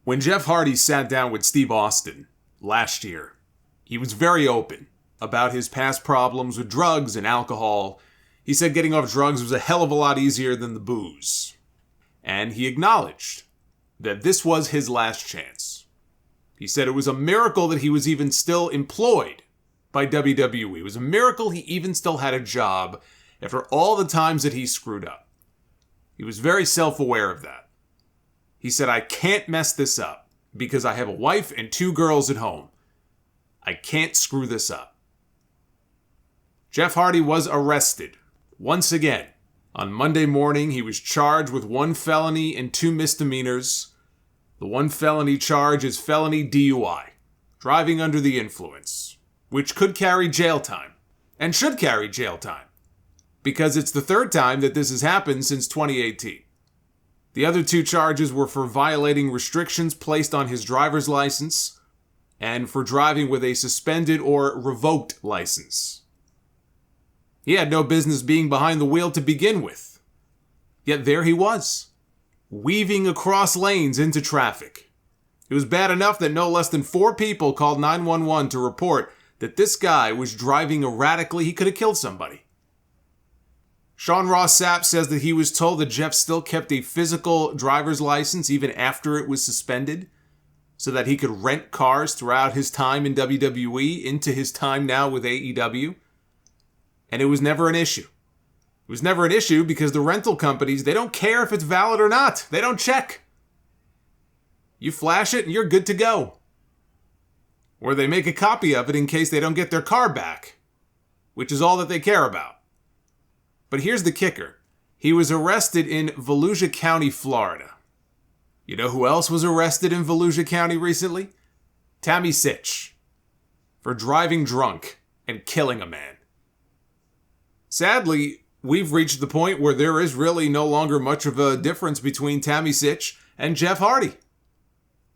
When Jeff Hardy sat down with Steve Austin last year, he was very open about his past problems with drugs and alcohol. He said getting off drugs was a hell of a lot easier than the booze. And he acknowledged that this was his last chance. He said it was a miracle that he was even still employed by WWE. It was a miracle he even still had a job after all the times that he screwed up. He was very self-aware of that. He said, I can't mess this up because I have a wife and 2 girls at home. I can't screw this up. Jeff Hardy was arrested once again. On Monday morning, he was charged with 1 felony and 2 misdemeanors. The 1 felony charge is felony DUI, driving under the influence, which could carry jail time, and should carry jail time, because it's the 3rd time that this has happened since 2018. The other 2 charges were for violating restrictions placed on his driver's license and for driving with a suspended or revoked license. He had no business being behind the wheel to begin with. Yet there he was, weaving across lanes into traffic. It was bad enough that no less than 4 people called 911 to report that this guy was driving erratically. He could have killed somebody. Sean Ross Sapp says that he was told that Jeff still kept a physical driver's license even after it was suspended, so that he could rent cars throughout his time in WWE into his time now with AEW. And it was never an issue. It was never an issue because the rental companies, they don't care if it's valid or not. They don't check. You flash it and you're good to go. Or they make a copy of it in case they don't get their car back, which is all that they care about. But here's the kicker. He was arrested in Volusia County, Florida. You know who else was arrested in Volusia County recently? Tammy Sytch, for driving drunk and killing a man. Sadly, we've reached the point where there is really no longer much of a difference between Tammy Sytch and Jeff Hardy.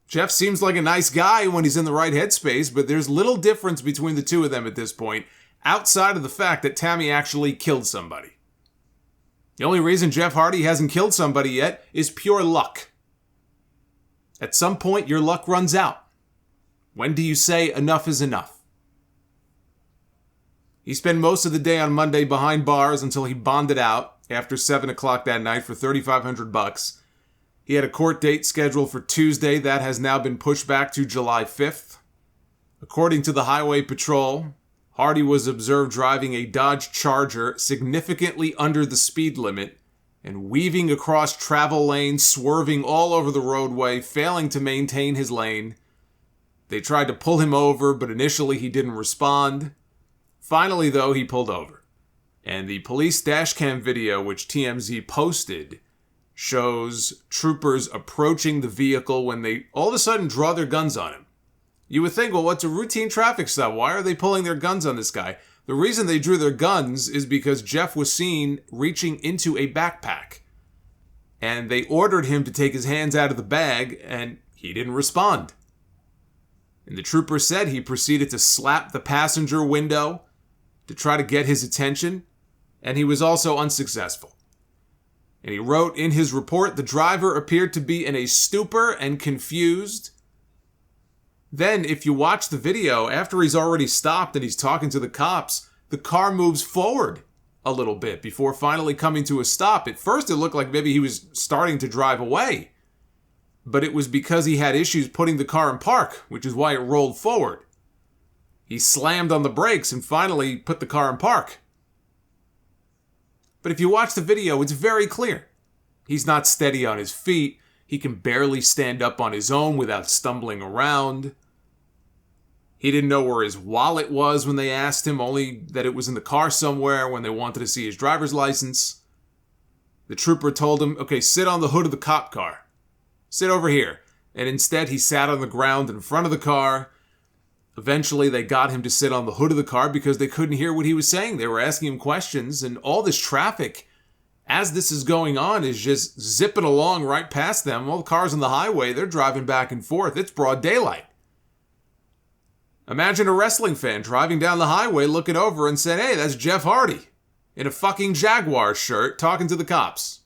Jeff seems like a nice guy when he's in the right headspace, but there's little difference between the 2 of them at this point, outside of the fact that Tammy actually killed somebody. The only reason Jeff Hardy hasn't killed somebody yet is pure luck. At some point, your luck runs out. When do you say enough is enough? He spent most of the day on Monday behind bars until he bonded out after 7 o'clock that night for $3,500. He had a court date scheduled for Tuesday that has now been pushed back to July 5th. According to the Highway Patrol, Hardy was observed driving a Dodge Charger significantly under the speed limit and weaving across travel lanes, swerving all over the roadway, failing to maintain his lane. They tried to pull him over, but initially he didn't respond. Finally, though, he pulled over. And the police dashcam video, which TMZ posted, shows troopers approaching the vehicle when they all of a sudden draw their guns on him. You would think, well, what's a routine traffic stop? Why are they pulling their guns on this guy? The reason they drew their guns is because Jeff was seen reaching into a backpack. And they ordered him to take his hands out of the bag, and he didn't respond. And the trooper said he proceeded to slap the passenger window to try to get his attention, and he was also unsuccessful. And he wrote in his report, the driver appeared to be in a stupor and confused. Then, if you watch the video, after he's already stopped and he's talking to the cops, the car moves forward a little bit before finally coming to a stop. At first, it looked like maybe he was starting to drive away. But it was because he had issues putting the car in park, which is why it rolled forward. He slammed on the brakes and finally put the car in park. But if you watch the video, it's very clear. He's not steady on his feet. He can barely stand up on his own without stumbling around. He didn't know where his wallet was when they asked him, only that it was in the car somewhere when they wanted to see his driver's license. The trooper told him, okay, sit on the hood of the cop car. Sit over here. And instead, he sat on the ground in front of the car. Eventually, they got him to sit on the hood of the car because they couldn't hear what he was saying. They were asking him questions, and all this traffic, as this is going on, is just zipping along right past them. All the cars on the highway, they're driving back and forth. It's broad daylight. Imagine a wrestling fan driving down the highway, looking over and saying, hey, that's Jeff Hardy in a fucking Jaguar shirt talking to the cops.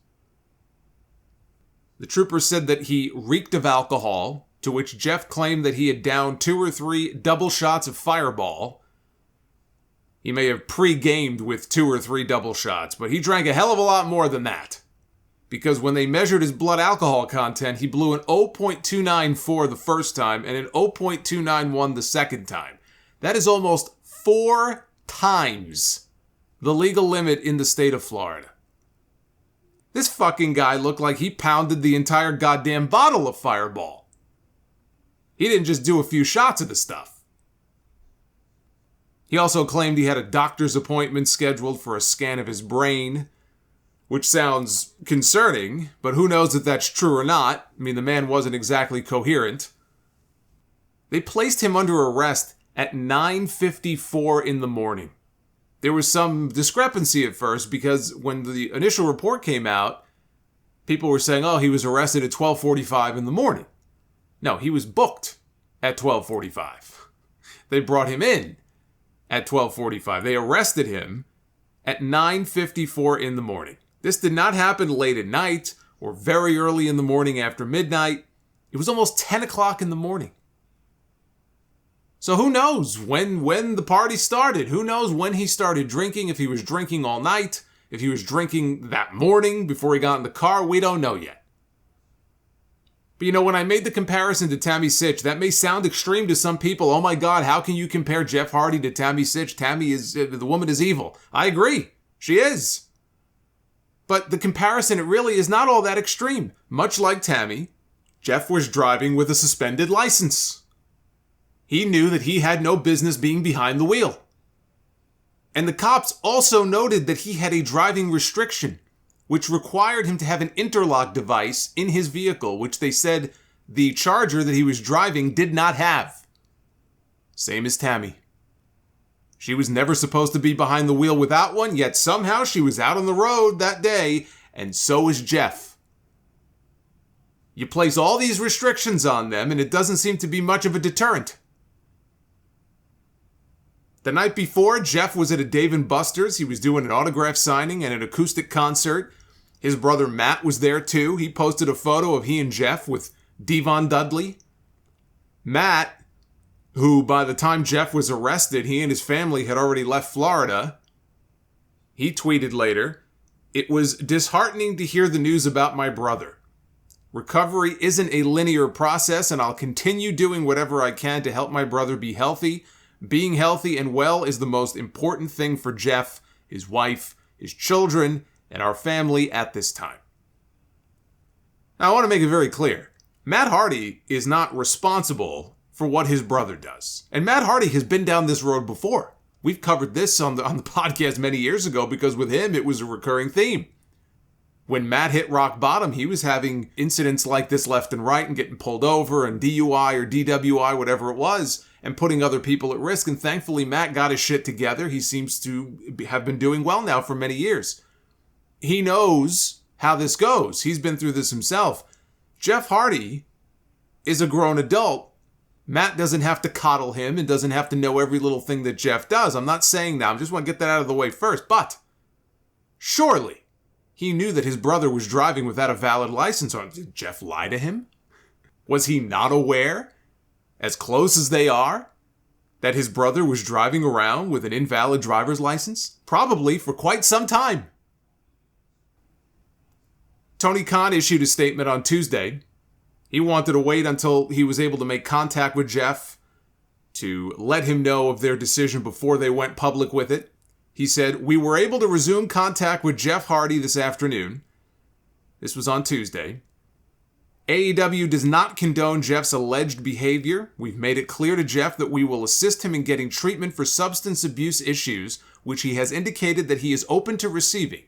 The trooper said that he reeked of alcohol, to which Jeff claimed that he had downed 2 or 3 double shots of Fireball. He may have pre-gamed with 2 or 3 double shots, but he drank a hell of a lot more than that. Because when they measured his blood alcohol content, he blew an 0.294 the first time and an 0.291 the second time. That is almost 4 times the legal limit in the state of Florida. This fucking guy looked like he pounded the entire goddamn bottle of Fireball. He didn't just do a few shots of the stuff. He also claimed he had a doctor's appointment scheduled for a scan of his brain, which sounds concerning, but who knows if that's true or not. I mean, the man wasn't exactly coherent. They placed him under arrest at 9:54 in the morning. There was some discrepancy at first because when the initial report came out, people were saying, oh, he was arrested at 12:45 in the morning. No, he was booked at 12:45. They brought him in at 12:45. They arrested him at 9:54 in the morning. This did not happen late at night or very early in the morning after midnight. It was almost 10 o'clock in the morning. So who knows when the party started? Who knows when he started drinking? If he was drinking all night, if he was drinking that morning before he got in the car, we don't know yet. But you know, when I made the comparison to Tammy Sytch, that may sound extreme to some people. Oh my God, how can you compare Jeff Hardy to Tammy Sytch? The woman is evil. I agree. She is. But the comparison, it really is not all that extreme. Much like Tammy, Jeff was driving with a suspended license. He knew that he had no business being behind the wheel. And the cops also noted that he had a driving restriction, which required him to have an interlock device in his vehicle, which they said the Charger that he was driving did not have. Same as Tammy. She was never supposed to be behind the wheel without one, yet somehow she was out on the road that day, and so was Jeff. You place all these restrictions on them, and it doesn't seem to be much of a deterrent. The night before, Jeff was at a Dave & Buster's. He was doing an autograph signing and an acoustic concert. His brother Matt was there too. He posted a photo of he and Jeff with Devon Dudley. Matt, who by the time Jeff was arrested, he and his family had already left Florida, he tweeted later, "It was disheartening to hear the news about my brother. Recovery isn't a linear process, and I'll continue doing whatever I can to help my brother be healthy. Being healthy and well is the most important thing for Jeff, his wife, his children, and our family at this time." Now, I want to make it very clear. Matt Hardy is not responsible for what his brother does. And Matt Hardy has been down this road before. We've covered this on the podcast many years ago because with him, it was a recurring theme. When Matt hit rock bottom, he was having incidents like this left and right and getting pulled over and DUI or DWI, whatever it was, and putting other people at risk. And thankfully, Matt got his shit together. He seems to have been doing well now for many years. He knows how this goes. He's been through this himself. Jeff Hardy is a grown adult. Matt doesn't have to coddle him and doesn't have to know every little thing that Jeff does. I'm not saying that. I just want to get that out of the way first. But surely he knew that his brother was driving without a valid license. Did Jeff lie to him? Was he not aware, as close as they are, that his brother was driving around with an invalid driver's license? Probably for quite some time. Tony Khan issued a statement on Tuesday. He wanted to wait until he was able to make contact with Jeff to let him know of their decision before they went public with it. He said, "We were able to resume contact with Jeff Hardy this afternoon." This was on Tuesday. "AEW does not condone Jeff's alleged behavior. We've made it clear to Jeff that we will assist him in getting treatment for substance abuse issues, which he has indicated that he is open to receiving.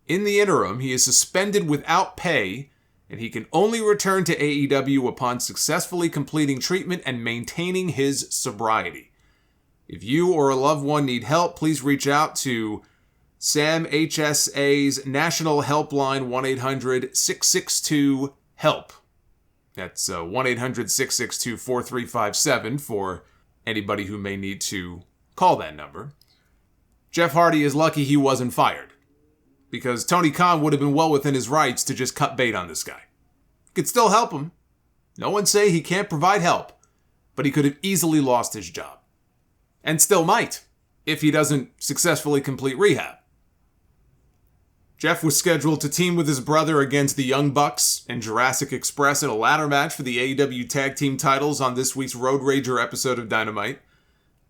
In the interim, he is suspended without pay, and he can only return to AEW upon successfully completing treatment and maintaining his sobriety. If you or a loved one need help, please reach out to Sam HSA's National Helpline 1-800-662-HELP. That's 1-800-662-4357 for anybody who may need to call that number. Jeff Hardy is lucky he wasn't fired, because Tony Khan would have been well within his rights to just cut bait on this guy. Could still help him. No one say he can't provide help, but he could have easily lost his job. And still might, if he doesn't successfully complete rehab. Jeff was scheduled to team with his brother against the Young Bucks and Jurassic Express in a ladder match for the AEW Tag Team titles on this week's Road Rager episode of Dynamite.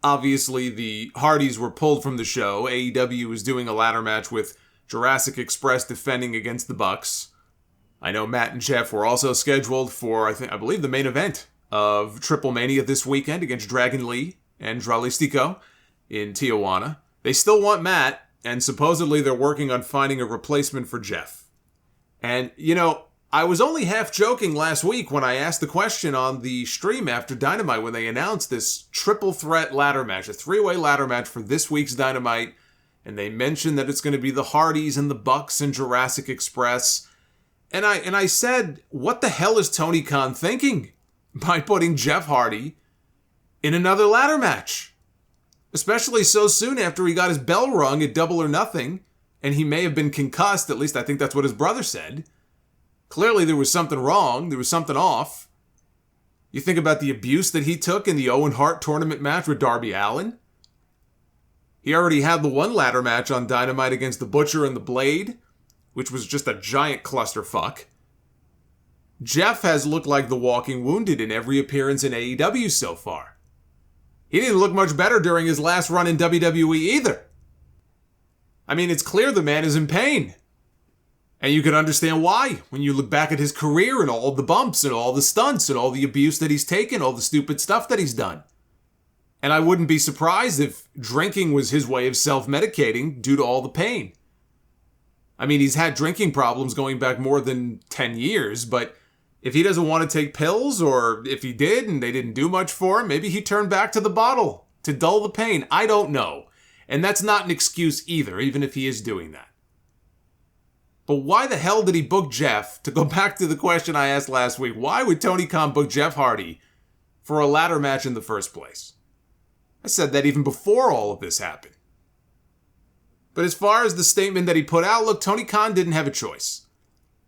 Obviously, the Hardys were pulled from the show. AEW was doing a ladder match with Jurassic Express defending against the Bucks. I know Matt and Jeff were also scheduled for, I believe, the main event of Triple Mania this weekend against Dragon Lee and Dralistico in Tijuana. They still want Matt, and supposedly they're working on finding a replacement for Jeff. And, I was only half joking last week when I asked the question on the stream after Dynamite when they announced this triple threat ladder match, a three-way ladder match for this week's Dynamite, and they mentioned that it's going to be the Hardys and the Bucks and Jurassic Express. And I said, what the hell is Tony Khan thinking by putting Jeff Hardy in another ladder match? Especially so soon after he got his bell rung at Double or Nothing, and he may have been concussed, at least I think that's what his brother said. Clearly there was something wrong, there was something off. You think about the abuse that he took in the Owen Hart tournament match with Darby Allin. He already had the one ladder match on Dynamite against the Butcher and the Blade, which was just a giant clusterfuck. Jeff has looked like the walking wounded in every appearance in AEW so far. He didn't look much better during his last run in WWE either. I mean, it's clear the man is in pain. And you can understand why when you look back at his career and all the bumps and all the stunts and all the abuse that he's taken, all the stupid stuff that he's done. And I wouldn't be surprised if drinking was his way of self-medicating due to all the pain. I mean, he's had drinking problems going back more than 10 years, but if he doesn't want to take pills, or if he did and they didn't do much for him, maybe he turned back to the bottle to dull the pain. I don't know. And that's not an excuse either, even if he is doing that. But why the hell did he book Jeff? To go back to the question I asked last week, why would Tony Khan book Jeff Hardy for a ladder match in the first place? I said that even before all of this happened. But as far as the statement that he put out, look, Tony Khan didn't have a choice.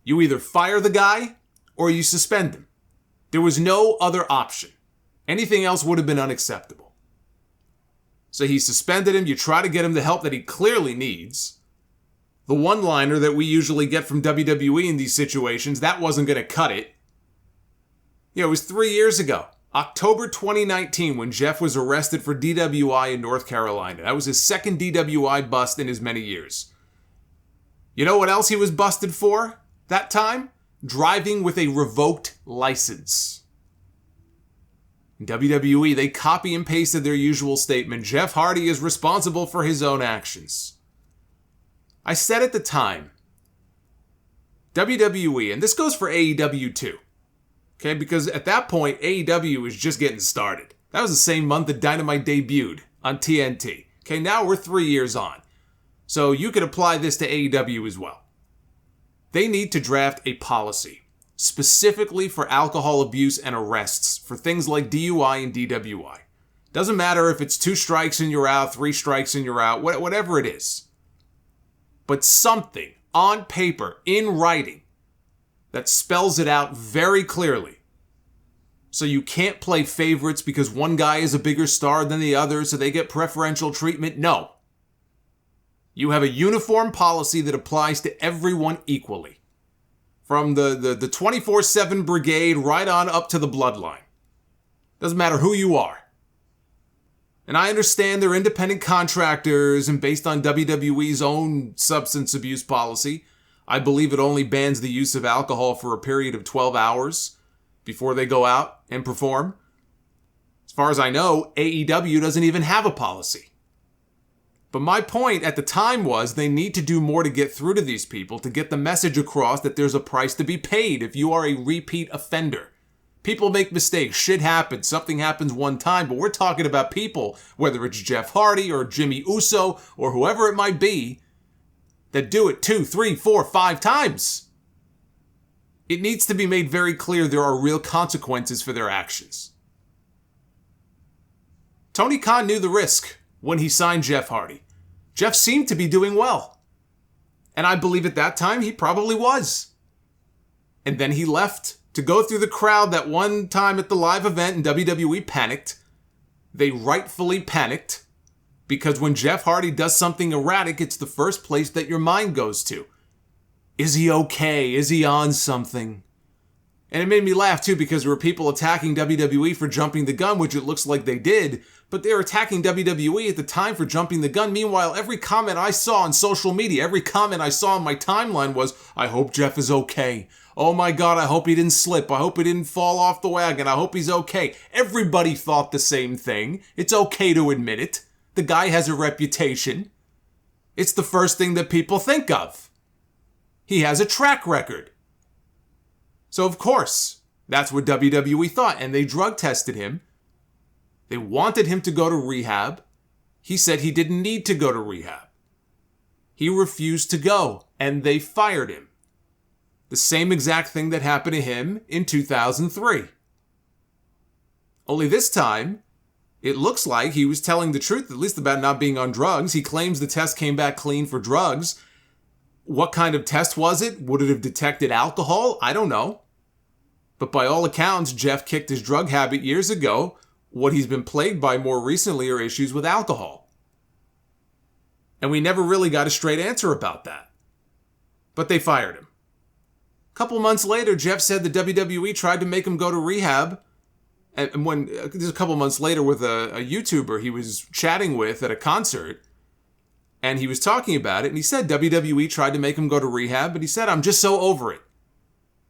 You either fire the guy or you suspend him. There was no other option. Anything else would have been unacceptable. So he suspended him. You try to get him the help that he clearly needs. The one-liner that we usually get from WWE in these situations, that wasn't going to cut it. It was 3 years ago, October 2019, when Jeff was arrested for DWI in North Carolina. That was his second DWI bust in as many years. You know what else he was busted for that time? Driving with a revoked license. In WWE, they copy and pasted their usual statement, Jeff Hardy is responsible for his own actions. I said at the time, WWE, and this goes for AEW too, okay, because at that point, AEW was just getting started. That was the same month that Dynamite debuted on TNT. Okay, now we're 3 years on. So you could apply this to AEW as well. They need to draft a policy specifically for alcohol abuse and arrests for things like DUI and DWI. Doesn't matter if it's 2 strikes and you're out, 3 strikes and you're out, whatever it is. But something on paper, in writing, that spells it out very clearly. So you can't play favorites because one guy is a bigger star than the other, so they get preferential treatment. No. You have a uniform policy that applies to everyone equally. From the 24/7 brigade right on up to the bloodline. Doesn't matter who you are. And I understand they're independent contractors, and based on WWE's own substance abuse policy, I believe it only bans the use of alcohol for a period of 12 hours before they go out and perform. As far as I know, AEW doesn't even have a policy. But my point at the time was they need to do more to get through to these people, to get the message across that there's a price to be paid if you are a repeat offender. People make mistakes. Shit happens. Something happens one time. But we're talking about people, whether it's Jeff Hardy or Jimmy Uso or whoever it might be, that do it 2, 3, 4, 5 times. It needs to be made very clear there are real consequences for their actions. Tony Khan knew the risk when he signed Jeff Hardy. Jeff seemed to be doing well. And I believe at that time he probably was. And then he left to go through the crowd that one time at the live event and WWE panicked. They rightfully panicked because when Jeff Hardy does something erratic, it's the first place that your mind goes to. Is he okay? Is he on something? And it made me laugh too because there were people attacking WWE for jumping the gun, which it looks like they did, but they were attacking WWE at the time for jumping the gun. Meanwhile, every comment I saw on social media, every comment I saw on my timeline was, I hope Jeff is okay. Oh my God, I hope he didn't slip. I hope he didn't fall off the wagon. I hope he's okay. Everybody thought the same thing. It's okay to admit it. The guy has a reputation. It's the first thing that people think of. He has a track record. So of course, that's what WWE thought, and they drug tested him. They wanted him to go to rehab. He said he didn't need to go to rehab. He refused to go, and they fired him. The same exact thing that happened to him in 2003. Only this time, it looks like he was telling the truth, at least about not being on drugs. He claims the test came back clean for drugs. What kind of test was it? Would it have detected alcohol? I don't know. But by all accounts, Jeff kicked his drug habit years ago. What he's been plagued by more recently are issues with alcohol. And we never really got a straight answer about that. But they fired him. A couple months later, Jeff said the WWE tried to make him go to rehab. And when this is a couple months later with a YouTuber he was chatting with at a concert, and he was talking about it, and he said WWE tried to make him go to rehab, but he said, I'm just so over it.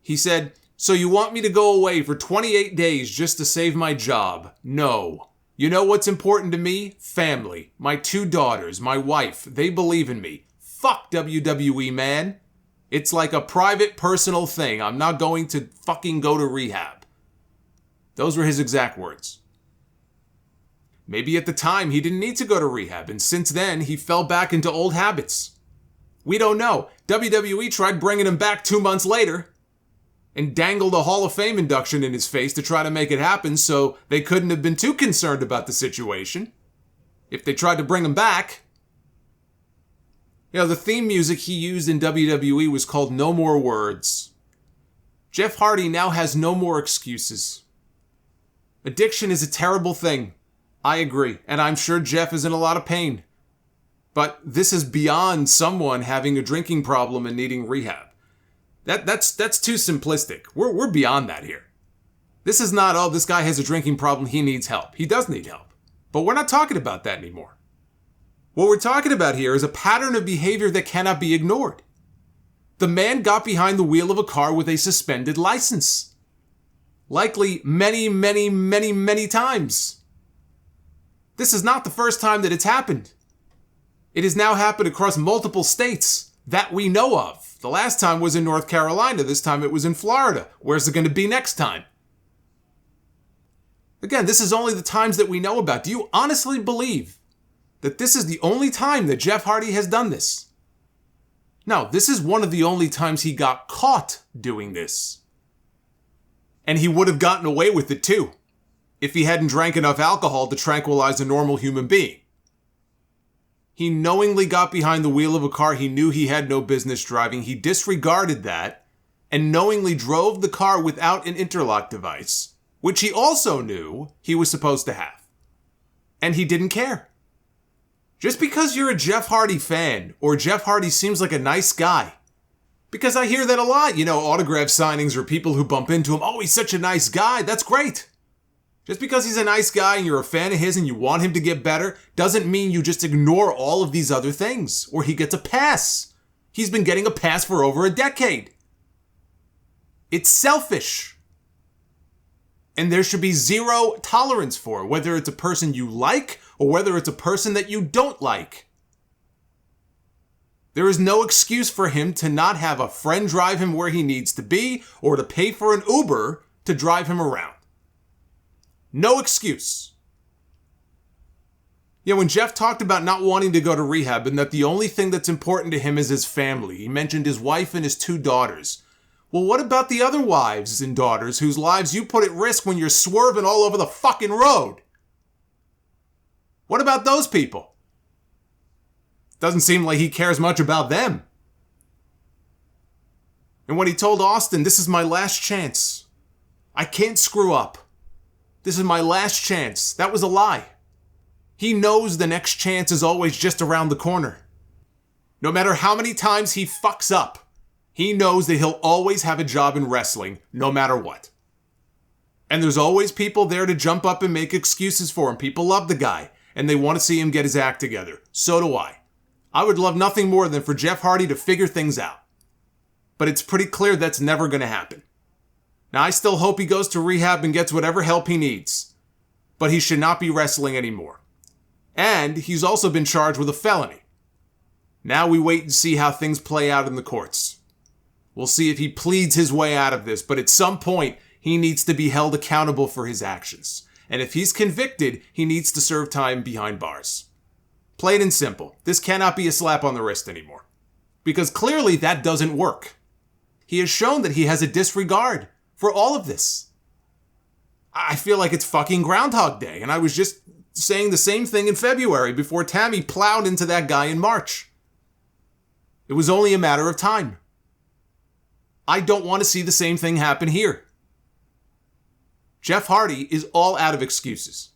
He said, so you want me to go away for 28 days just to save my job? No. You know what's important to me? Family. My 2 daughters, my wife. They believe in me. Fuck WWE, man. It's like a private, personal thing. I'm not going to fucking go to rehab. Those were his exact words. Maybe at the time he didn't need to go to rehab, and since then he fell back into old habits. We don't know. WWE tried bringing him back 2 months later and dangled a Hall of Fame induction in his face to try to make it happen, so they couldn't have been too concerned about the situation if they tried to bring him back. You know, the theme music he used in WWE was called No More Words. Jeff Hardy now has no more excuses. Addiction is a terrible thing. I agree, and I'm sure Jeff is in a lot of pain. But this is beyond someone having a drinking problem and needing rehab. That's too simplistic. We're beyond that here. This is not, oh, this guy has a drinking problem, he needs help. He does need help. But we're not talking about that anymore. What we're talking about here is a pattern of behavior that cannot be ignored. The man got behind the wheel of a car with a suspended license. Likely many, many, many, many times. This is not the first time that it's happened. It has now happened across multiple states that we know of. The last time was in North Carolina. This time it was in Florida. Where's it going to be next time? Again, this is only the times that we know about. Do you honestly believe that this is the only time that Jeff Hardy has done this? No, this is one of the only times he got caught doing this. And he would have gotten away with it too, if he hadn't drank enough alcohol to tranquilize a normal human being. He knowingly got behind the wheel of a car he knew he had no business driving. He disregarded that and knowingly drove the car without an interlock device, which he also knew he was supposed to have. And he didn't care. Just because you're a Jeff Hardy fan, or Jeff Hardy seems like a nice guy, because I hear that a lot, you know, autograph signings or people who bump into him, oh, he's such a nice guy, that's great. Just because he's a nice guy and you're a fan of his and you want him to get better doesn't mean you just ignore all of these other things, or he gets a pass. He's been getting a pass for over a decade. It's selfish. And there should be zero tolerance for it, whether it's a person you like or whether it's a person that you don't like. There is no excuse for him to not have a friend drive him where he needs to be or to pay for an Uber to drive him around. No excuse. You know, when Jeff talked about not wanting to go to rehab and that the only thing that's important to him is his family, he mentioned his wife and his 2 daughters. Well, what about the other wives and daughters whose lives you put at risk when you're swerving all over the fucking road? What about those people? Doesn't seem like he cares much about them. And when he told Austin, this is my last chance. I can't screw up. This is my last chance. That was a lie. He knows the next chance is always just around the corner. No matter how many times he fucks up, he knows that he'll always have a job in wrestling, no matter what. And there's always people there to jump up and make excuses for him. People love the guy, and they want to see him get his act together. So do I. I would love nothing more than for Jeff Hardy to figure things out. But it's pretty clear that's never going to happen. Now, I still hope he goes to rehab and gets whatever help he needs. But he should not be wrestling anymore. And he's also been charged with a felony. Now we wait and see how things play out in the courts. We'll see if he pleads his way out of this, but at some point, he needs to be held accountable for his actions. And if he's convicted, he needs to serve time behind bars. Plain and simple, this cannot be a slap on the wrist anymore. Because clearly that doesn't work. He has shown that he has a disregard for all of this. I feel like it's fucking Groundhog Day, and I was just saying the same thing in February before Tammy plowed into that guy in March. It was only a matter of time. I don't want to see the same thing happen here. Jeff Hardy is all out of excuses.